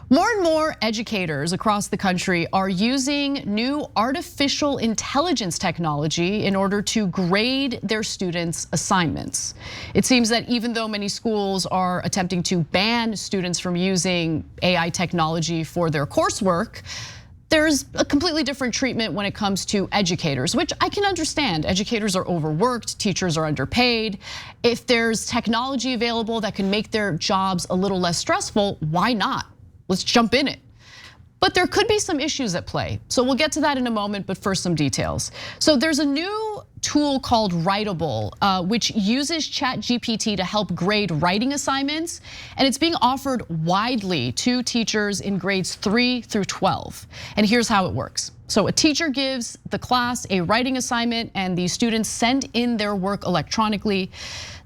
More and more educators across the country are using new artificial intelligence technology in order to grade their students' assignments. It seems that even though many schools are attempting to ban students from using AI technology for their coursework, there's a completely different treatment when it comes to educators, which I can understand. Educators are overworked, teachers are underpaid. If there's technology available that can make their jobs a little less stressful, why not? Let's jump in it. But there could be some issues at play. So we'll get to that in a moment, but first some details. So there's a new tool called Writable, which uses ChatGPT to help grade writing assignments. And it's being offered widely to teachers in grades 3 through 12. And here's how it works. So a teacher gives the class a writing assignment and the students send in their work electronically.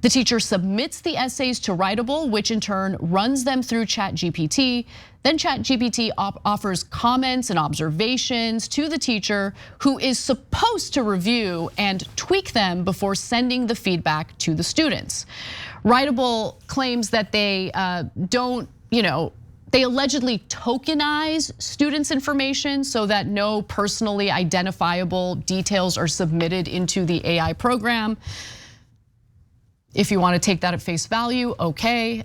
The teacher submits the essays to Writable, which in turn runs them through ChatGPT. Then ChatGPT offers comments and observations to the teacher, who is supposed to review and tweak them before sending the feedback to the students. Writable claims that they they allegedly tokenize students' information so that no personally identifiable details are submitted into the AI program. If you want to take that at face value, okay,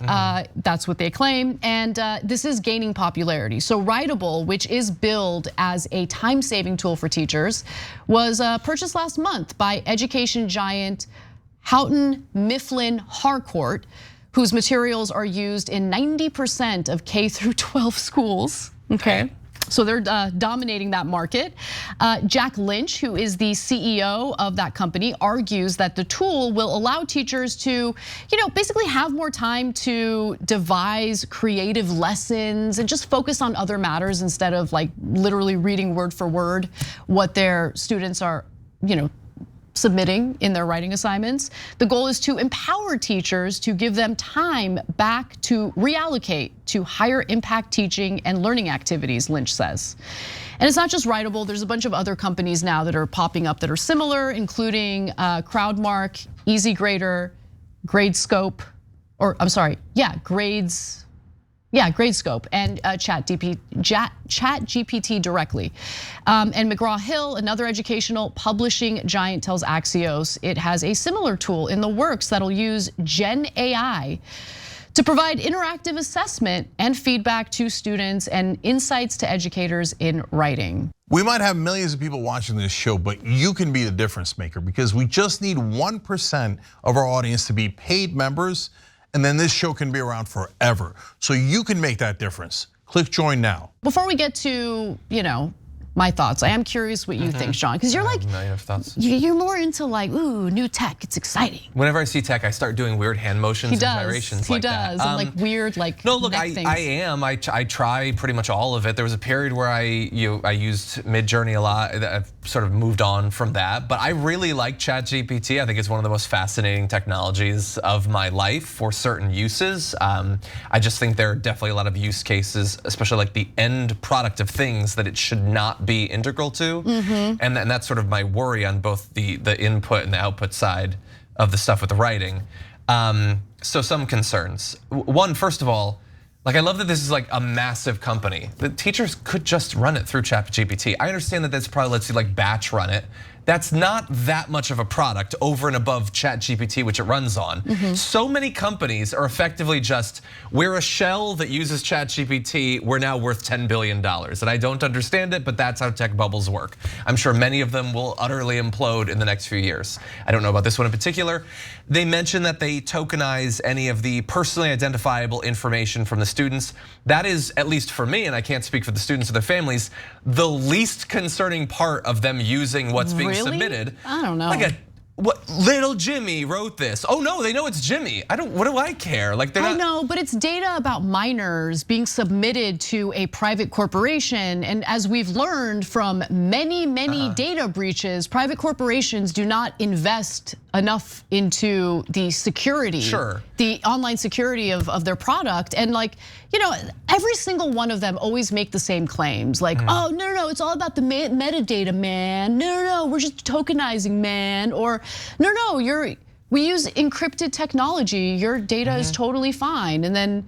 that's what they claim. And this is gaining popularity. So Writable, which is billed as a time-saving tool for teachers, was purchased last month by education giant Houghton Mifflin Harcourt, whose materials are used in 90% of K through 12 schools, okay? So they're dominating that market. Jack Lynch, who is the CEO of that company, argues that the tool will allow teachers to, basically have more time to devise creative lessons and just focus on other matters instead of like literally reading word for word what their students are, submitting in their writing assignments. The goal is to empower teachers to give them time back to reallocate to higher impact teaching and learning activities, Lynch says. And it's not just Writable, there's a bunch of other companies now that are popping up that are similar, including Crowdmark, EasyGrader, Gradescope, Gradescope and ChatGPT directly. And McGraw-Hill, another educational publishing giant, tells Axios it has a similar tool in the works that'll use Gen AI to provide interactive assessment and feedback to students and insights to educators in writing. We might have millions of people watching this show, but you can be the difference maker, because we just need 1% of our audience to be paid members, and then this show can be around forever. So you can make that difference. Click join now. Before we get to, my thoughts, I am curious what you think, Sean, because you're like, you're more into like, ooh, new tech, it's exciting. Whenever I see tech, I start doing weird hand motions and gyrations like that. He does, and like weird like no, look, neck things. I try pretty much all of it. There was a period where I used Midjourney a lot. I've sort of moved on from that, but I really like ChatGPT. I think it's one of the most fascinating technologies of my life for certain uses. I just think there are definitely a lot of use cases, especially like the end product of things, that it should not be integral to, and that's sort of my worry on both the input and the output side of the stuff with the writing. So some concerns. One, first of all, like I love that this is like a massive company. The teachers could just run it through ChatGPT. I understand that that's probably lets you like batch run it. That's not that much of a product over and above ChatGPT, which it runs on. So many companies are effectively just, we're a shell that uses ChatGPT, we're now worth $10 billion. And I don't understand it, but that's how tech bubbles work. I'm sure many of them will utterly implode in the next few years. I don't know about this one in particular. They mentioned that they tokenize any of the personally identifiable information from the students. That is, at least for me, and I can't speak for the students or their families, the least concerning part of them using what's being submitted. I don't know. Like what little Jimmy wrote this. Oh no, they know it's Jimmy. What do I care? Like they're not. I know, but it's data about minors being submitted to a private corporation. And as we've learned from many data breaches, private corporations do not invest enough into the security, the online security of their product. And like, every single one of them always make the same claims. Like, oh, no, it's all about the metadata, man. No, we're just tokenizing, man. Or no, we use encrypted technology. Your data is totally fine. And then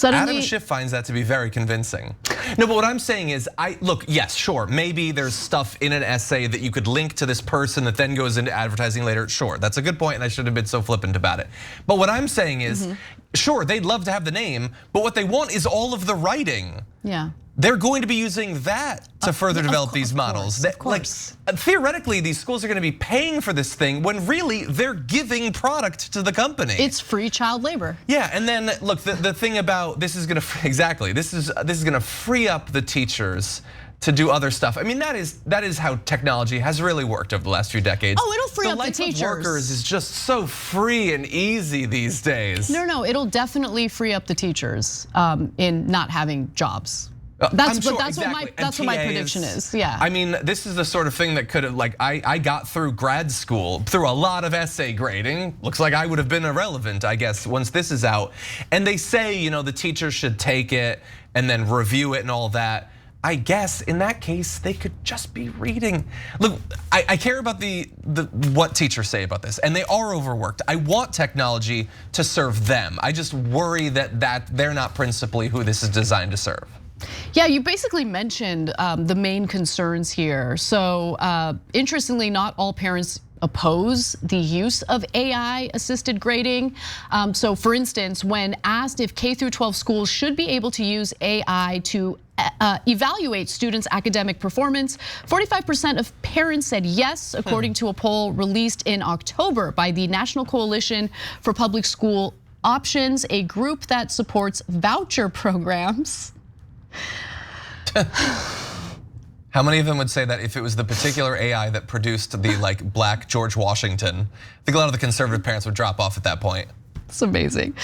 Adam Schiff finds that to be very convincing. No, but what I'm saying is, look, yes, sure, maybe there's stuff in an essay that you could link to this person that then goes into advertising later. Sure, that's a good point, and I shouldn't have been so flippant about it. But what I'm saying is, sure, they'd love to have the name, but what they want is all of the writing. Yeah. They're going to be using that to further develop these models. Of course. Like, theoretically, these schools are going to be paying for this thing when really they're giving product to the company. It's free child labor. Yeah, and then look, the thing about this is going to exactly this is going to free up the teachers to do other stuff. I mean, that is how technology has really worked over the last few decades. Oh, it'll free up the teachers. The life of workers is just so free and easy these days. No, it'll definitely free up the teachers in not having jobs. That's what my prediction is. Yeah. I mean, this is the sort of thing that could have, like, I got through grad school through a lot of essay grading. Looks like I would have been irrelevant, I guess, once this is out. And they say, the teachers should take it and then review it and all that. I guess in that case, they could just be reading. Look, I care about what teachers say about this, and they are overworked. I want technology to serve them. I just worry that they're not principally who this is designed to serve. Yeah, you basically mentioned the main concerns here. So interestingly, not all parents oppose the use of AI assisted grading. So for instance, when asked if K through 12 schools should be able to use AI to evaluate students' academic performance, 45% of parents said yes, according to a poll released in October by the National Coalition for Public School Options, a group that supports voucher programs. How many of them would say that if it was the particular AI that produced the black George Washington? I think a lot of the conservative parents would drop off at that point. It's amazing.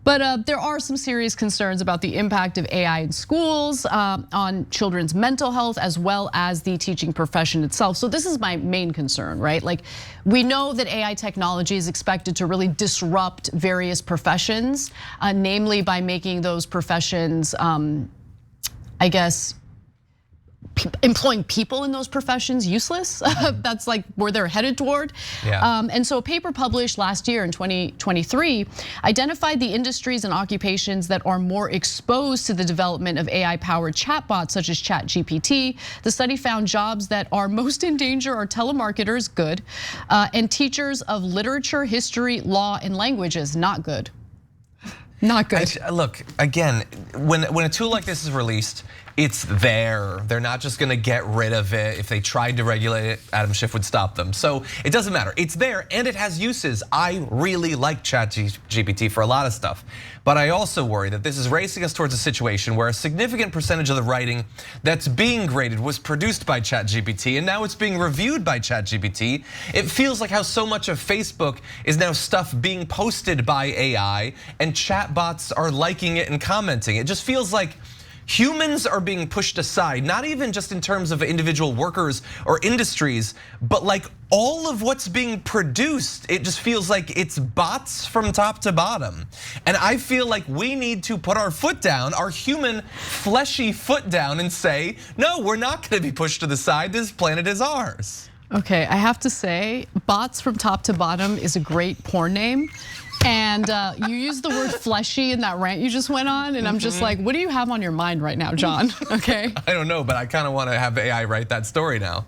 But there are some serious concerns about the impact of AI in schools, on children's mental health, as well as the teaching profession itself. So this is my main concern, right? Like, we know that AI technology is expected to really disrupt various professions, namely by making those professions, I guess, employing people in those professions useless. That's like where they're headed toward. Yeah. And so a paper published last year in 2023 identified the industries and occupations that are more exposed to the development of AI-powered chatbots such as ChatGPT. The study found jobs that are most in danger are telemarketers, good, and teachers of literature, history, law, and languages, not good. Not good. Look, again, when a tool like this is released, it's there. They're not just gonna get rid of it. If they tried to regulate it, Adam Schiff would stop them. So it doesn't matter. It's there and it has uses. I really like ChatGPT for a lot of stuff. But I also worry that this is racing us towards a situation where a significant percentage of the writing that's being graded was produced by ChatGPT and now it's being reviewed by ChatGPT. It feels like how so much of Facebook is now stuff being posted by AI and chatbots are liking it and commenting. It just feels like humans are being pushed aside, not even just in terms of individual workers or industries, but like all of what's being produced. It just feels like it's bots from top to bottom. And I feel like we need to put our foot down, our human fleshy foot down and say, no, we're not gonna be pushed to the side. This planet is ours. Okay, I have to say, bots from top to bottom is a great porn name. And you used the word fleshy in that rant you just went on, and I'm just like, what do you have on your mind right now, John? Okay. I don't know, but I kind of want to have AI write that story now.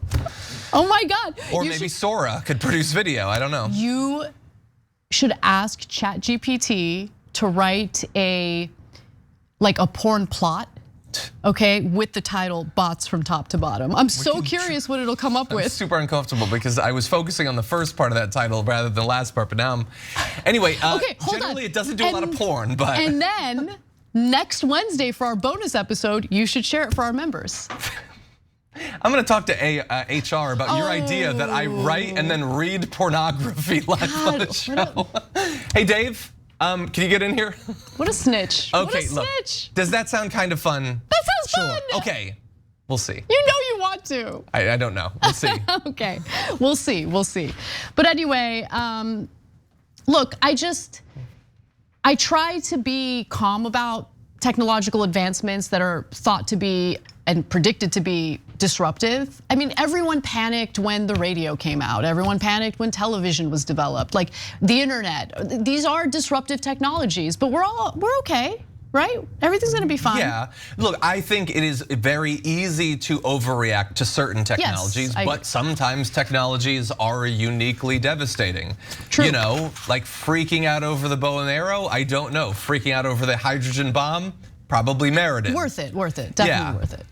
Oh my God. Or maybe Sora could produce video, I don't know. You should ask ChatGPT to write a porn plot, okay, with the title "Bots from Top to Bottom." I'm so curious what it'll come up with. I'm super uncomfortable because I was focusing on the first part of that title rather than the last part, but now I'm, anyway, okay, hold generally on. It doesn't do a lot of porn, but. And then next Wednesday for our bonus episode, you should share it for our members. I'm gonna talk to HR about your idea that I write and then read pornography live on the show. Hey Dave, can you get in here? What a snitch. Okay, what a snitch. Look, does that sound kind of fun? That sounds fun. Okay, we'll see. You know you want to. I don't know, we'll see. Okay, we'll see. But anyway, look, I try to be calm about technological advancements that are thought to be and predicted to be disruptive. I mean, everyone panicked when the radio came out. Everyone panicked when television was developed, like the internet. These are disruptive technologies, but we're okay. right? Everything's gonna be fine. Yeah, look, I think it is very easy to overreact to certain technologies, but sometimes technologies are uniquely devastating. True. You know, like freaking out over the bow and arrow, I don't know. Freaking out over the hydrogen bomb, probably merited. Worth it, definitely worth it.